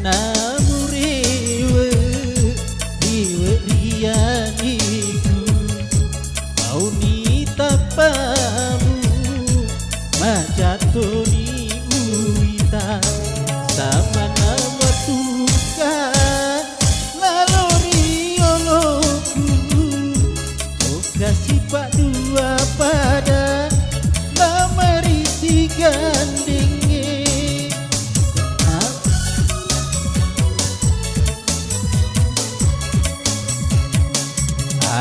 namuriwe iwe rianiku mau ni tapamu majatoni uita sama nama tuka lalori oloku kasih pak dua pada nama risi gandenge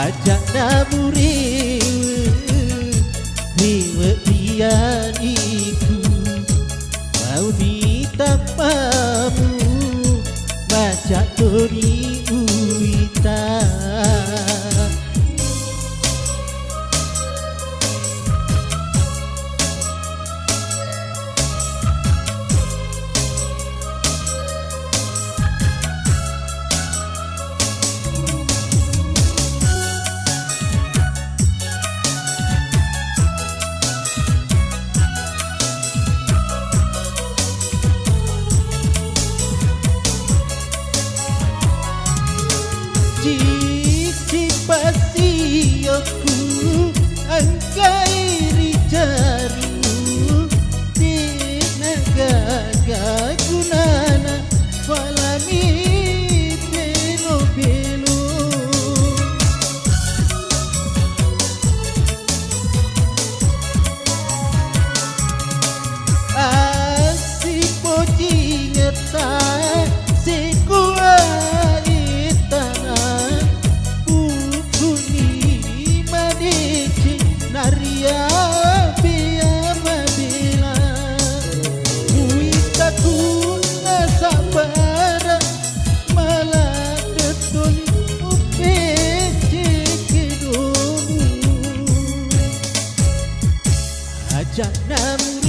ajak namuri niwe rianiku mau ditapamu majak doni uita Cici pasioku angkai rijaru Dina gaga gunana falami belo-belo Asik poji ngetai sekuat Naria biar mabila Uita kuna sabara malah deton upece kedomu Ajak namu